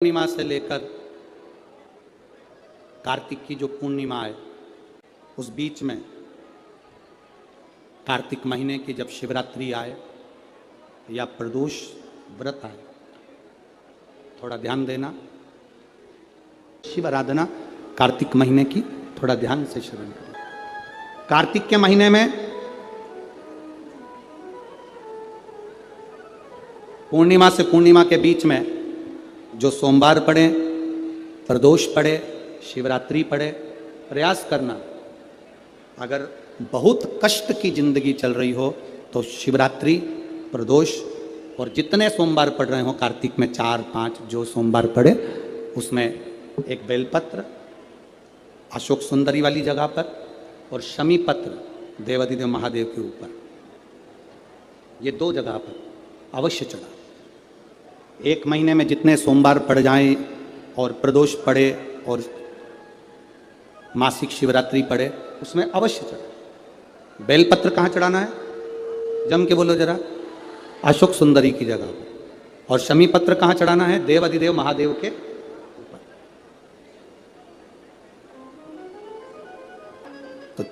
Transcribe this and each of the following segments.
पूर्णिमा से लेकर कार्तिक की जो पूर्णिमा है उस बीच में कार्तिक महीने की जब शिवरात्रि आए या प्रदोष व्रत आए, थोड़ा ध्यान देना। शिव आराधना कार्तिक महीने की थोड़ा ध्यान से श्रवण करें। कार्तिक के महीने में पूर्णिमा से पूर्णिमा के बीच में जो सोमवार पड़े, प्रदोष पड़े, शिवरात्रि पड़े, प्रयास करना। अगर बहुत कष्ट की जिंदगी चल रही हो तो शिवरात्रि, प्रदोष और जितने सोमवार पड़ रहे हो कार्तिक में 4-5 जो सोमवार पड़े उसमें एक बेलपत्र अशोक सुंदरी वाली जगह पर और शमी पत्र देवाधिदेव महादेव के ऊपर, ये 2 जगह पर अवश्य चढ़ा। एक महीने में जितने सोमवार पड़ जाएं और प्रदोष पड़े और मासिक शिवरात्रि पड़े उसमें अवश्य चढ़ा। बेलपत्र कहाँ चढ़ाना है? जम के बोलो जरा। अशोक सुंदरी की जगह पर। और शमी पत्र कहाँ चढ़ाना है? देवाधिदेव महादेव के ऊपर। तो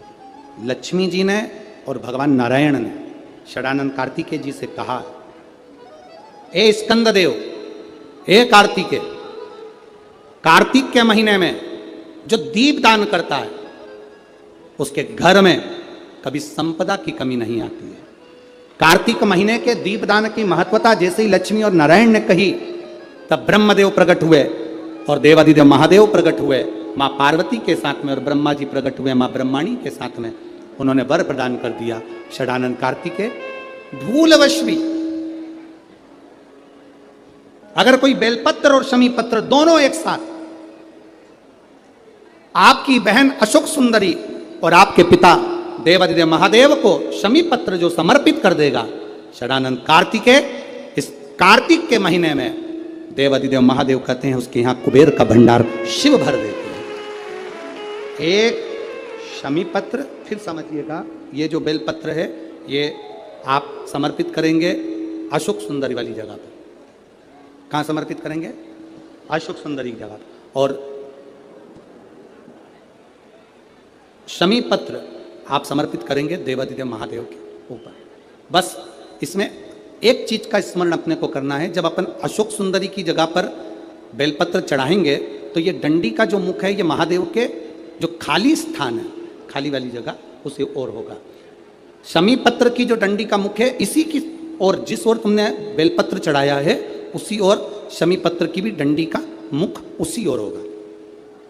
लक्ष्मी जी ने और भगवान नारायण ने षडानंद कार्तिकेय जी से कहा, ए स्कंद देव, ए कार्तिकेय, कार्तिक के महीने में जो दीप दान करता है उसके घर में कभी संपदा की कमी नहीं आती है। कार्तिक महीने के दीपदान की महत्वता जैसे ही लक्ष्मी और नारायण ने कही तब ब्रह्मदेव प्रकट हुए और देवाधिदेव महादेव प्रकट हुए मां पार्वती के साथ में, और ब्रह्मा जी प्रकट हुए मां ब्रह्माणी के साथ में। उन्होंने वर प्रदान कर दिया। षडानंद कार्तिकेय भूलवश भी अगर कोई बेलपत्र और शमी पत्र दोनों एक साथ आपकी बहन अशोक सुंदरी और आपके पिता देवाधिदेव महादेव को शमी पत्र जो समर्पित कर देगा, षडानंद कार्तिकेय इस कार्तिक के महीने में देवाधिदेव महादेव कहते हैं उसके यहां कुबेर का भंडार शिव भर देते हैं। एक शमी पत्र, फिर समझिएगा, ये जो बेलपत्र है ये आप समर्पित करेंगे अशोक सुंदरी वाली जगह पर। कहाँ समर्पित करेंगे? अशोक सुंदरी की जगह। और शमी पत्र आप समर्पित करेंगे देवाधिदेव महादेव के ऊपर। बस इसमें एक चीज का स्मरण अपने को करना है, जब अपन अशोक सुंदरी की जगह पर बेलपत्र चढ़ाएंगे तो ये डंडी का जो मुख है ये महादेव के जो खाली स्थान है, खाली वाली जगह उसे ओर होगा। शमी पत्र की जो डंडी का मुख है इसी की ओर, जिस ओर तुमने बेलपत्र चढ़ाया है उसी ओर शमी पत्र की भी डंडी का मुख उसी ओर होगा।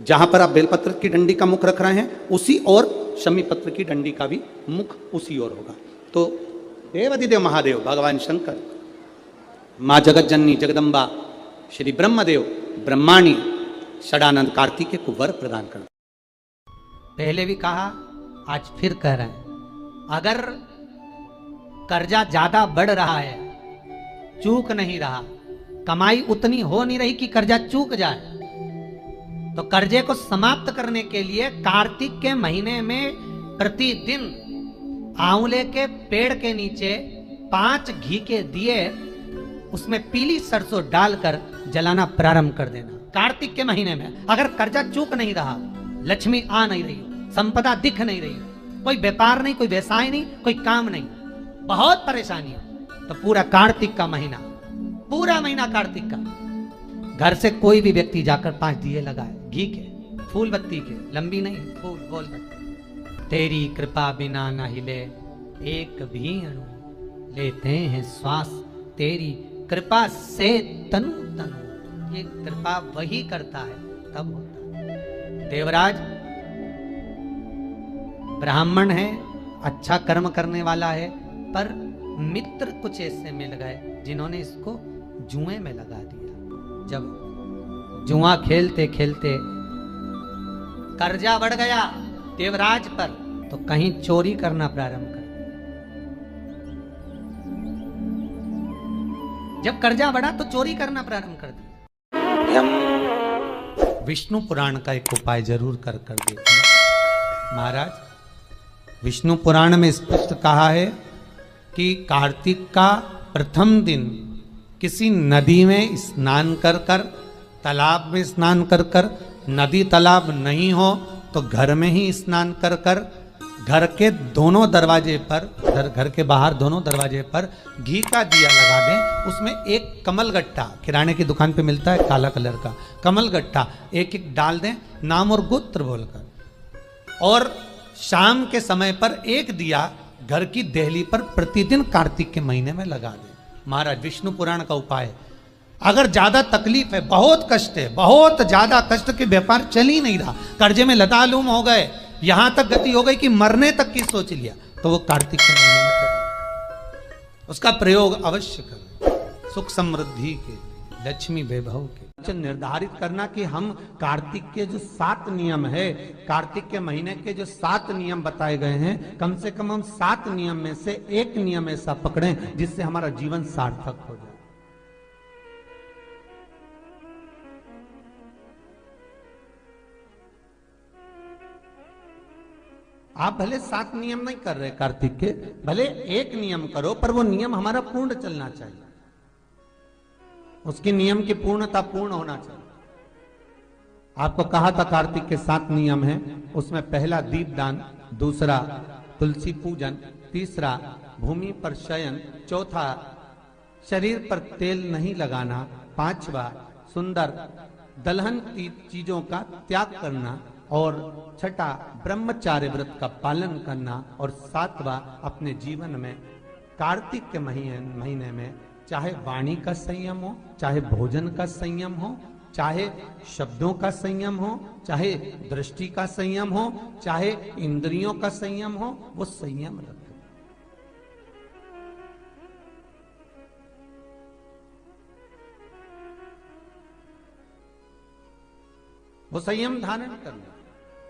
जहां पर आप बेलपत्र की डंडी का मुख रख रहे हैं उसी ओर शमी पत्र की डंडी का भी मुख उसी ओर होगा। तो देवाधिदेव महादेव, भगवान शंकर, मां जगत जननी जगदम्बा, श्री ब्रह्मदेव, ब्रह्माणी षडानंद कार्तिकेय को वर प्रदान कर। पहले भी कहा, आज फिर कह रहे हैं, अगर कर्जा ज्यादा बढ़ रहा है, चूक नहीं रहा, कमाई उतनी हो नहीं रही कि कर्जा चूक जाए, तो कर्जे को समाप्त करने के लिए कार्तिक के महीने में प्रतिदिन आंवले के पेड़ के नीचे 5 घी के दिए उसमें पीली सरसों डालकर जलाना प्रारंभ कर देना। कार्तिक के महीने में अगर कर्जा चूक नहीं रहा, लक्ष्मी आ नहीं रही, संपदा दिख नहीं रही, कोई व्यापार नहीं, कोई व्यवसाय नहीं, कोई काम नहीं, बहुत परेशानी है, तो पूरा कार्तिक का महीना, पूरा महीना कार्तिक का, घर से कोई भी व्यक्ति जाकर 5 दिए लगाए, घी के, फूल बत्ती के, लंबी नहीं, फूल बोल बत्ती। तेरी कृपा बिना न हिले एक भी अणु, लेते हैं श्वास तेरी कृपा से तनु तनु। ये कृपा वही करता है तब होता है। देवराज ब्राह्मण है, अच्छा कर्म करने वाला है, पर मित्र कुछ ऐसे मिल गए जिन्होंने इसको जुए में लगा दिया। जब जुआ खेलते खेलते कर्जा बढ़ गया देवराज पर, तो कहीं चोरी करना प्रारंभ कर दिया। जब कर्जा बढ़ा तो चोरी करना प्रारंभ कर दिया। विष्णु पुराण का एक उपाय जरूर कर देते महाराज। विष्णु पुराण में स्पष्ट कहा है कि कार्तिक का प्रथम दिन किसी नदी में स्नान कर तालाब में स्नान कर कर, नदी तालाब नहीं हो तो घर में ही स्नान कर कर, घर के दोनों दरवाजे पर, घर के बाहर दोनों दरवाजे पर घी का दिया लगा दें। उसमें एक कमल गट्टा, किराने की दुकान पे मिलता है काला कलर का कमल गट्टा, एक एक डाल दें नाम और गोत्र बोलकर। और शाम के समय पर एक दिया घर की देहली पर प्रतिदिन कार्तिक के महीने में लगा दें। महाराज विष्णु पुराण का उपाय। अगर ज्यादा तकलीफ है, बहुत कष्ट है, बहुत ज्यादा कष्ट के व्यापार चल ही नहीं रहा, कर्जे में लतालूम हो गए, यहां तक गति हो गई कि मरने तक की सोच लिया, तो वो कार्तिक के महीने में करें, उसका प्रयोग अवश्य करें, सुख समृद्धि के, लक्ष्मी वैभव के। निर्धारित करना कि हम कार्तिक के जो 7 नियम है, कार्तिक के महीने के जो 7 नियम बताए गए हैं, कम से कम हम 7 नियम में से एक नियम ऐसा पकड़ें जिससे हमारा जीवन सार्थक हो जाए। आप भले 7 नियम नहीं कर रहे कार्तिक के, भले एक नियम करो, पर वो नियम हमारा पूर्ण चलना चाहिए, उसकी नियम की पूर्णता पूर्ण होना चाहिए। आपको कहा था कार्तिक के 7 नियम हैं, उसमें पहला दीपदान, दूसरा तुलसी पूजन, तीसरा भूमि पर शयन, चौथा शरीर पर तेल नहीं लगाना, पांचवा सुंदर दलहन चीजों का त्याग करना, और छठा ब्रह्मचार्य व्रत का पालन करना, और 7वां अपने जीवन में कार्तिक के महीने में चाहे वाणी का संयम हो, चाहे भोजन का संयम हो, चाहे शब्दों का संयम हो, चाहे दृष्टि का संयम हो, चाहे इंद्रियों का संयम हो, वो संयम रखें। वो संयम धारण करना।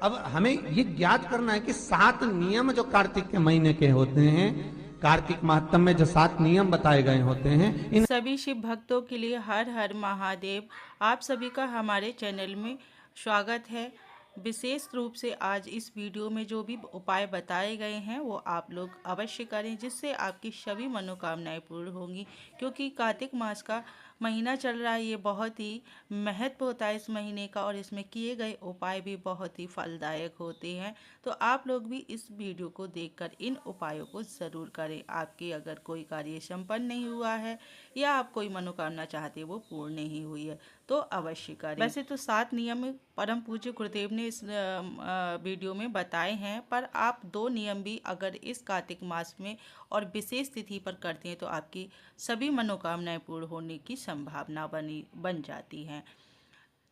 अब हमें ये ज्ञात करना है कि 7 नियम जो कार्तिक के महीने के होते हैं, कार्तिक माहत्म में जो 7 नियम बताए गए होते हैं, इन सभी शिव भक्तों के लिए हर हर महादेव। आप सभी का हमारे चैनल में स्वागत है। विशेष रूप से आज इस वीडियो में जो भी उपाय बताए गए हैं वो आप लोग अवश्य करें, जिससे आपकी सभी मनोकामनाएं पूर्ण होंगी। क्योंकि कार्तिक मास का महीना चल रहा है, ये बहुत ही महत्व होता है इस महीने का, और इसमें किए गए उपाय भी बहुत ही फलदायक होते हैं। तो आप लोग भी इस वीडियो को देखकर इन उपायों को ज़रूर करें। आपके अगर कोई कार्य संपन्न नहीं हुआ है या आप कोई मनोकामना चाहते वो पूर्ण नहीं हुई है तो अवश्य करें। वैसे तो 7 नियम परम पूज्य गुरुदेव ने इस वीडियो में बताए हैं, पर आप 2 नियम भी अगर इस कार्तिक मास में और विशेष तिथि पर करते हैं तो आपकी सभी मनोकामनाएं पूर्ण होने की संभावना बन जाती हैं।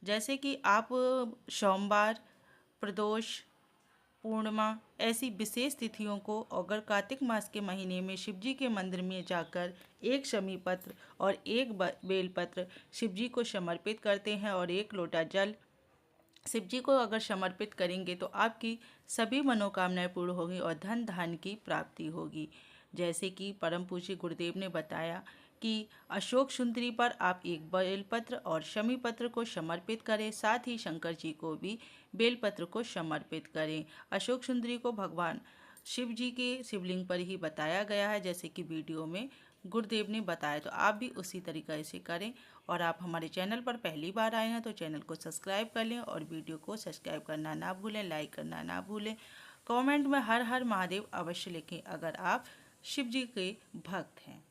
जैसे कि आप सोमवार, प्रदोष, पूर्णिमा ऐसी विशेष तिथियों को अगर कार्तिक मास के महीने में शिवजी के मंदिर में जाकर एक शमी पत्र और एक बेलपत्र शिवजी को समर्पित करते हैं और 1 लोटा जल शिवजी को अगर समर्पित करेंगे तो आपकी सभी मनोकामनाएं पूर्ण होगी और धन धान्य की प्राप्ति होगी। जैसे कि परम पूज्य गुरुदेव ने बताया कि अशोक सुंदरी पर आप एक बेलपत्र और शमी पत्र को समर्पित करें, साथ ही शंकर जी को भी बेलपत्र को समर्पित करें। अशोक सुंदरी को भगवान शिव जी के शिवलिंग पर ही बताया गया है, जैसे कि वीडियो में गुरुदेव ने बताया, तो आप भी उसी तरीके से करें। और आप हमारे चैनल पर पहली बार आए हैं तो चैनल को सब्सक्राइब कर लें और वीडियो को सब्सक्राइब करना ना भूलें, लाइक करना ना भूलें। कमेंट में हर हर महादेव अवश्य लिखें अगर आप शिव जी के भक्त हैं।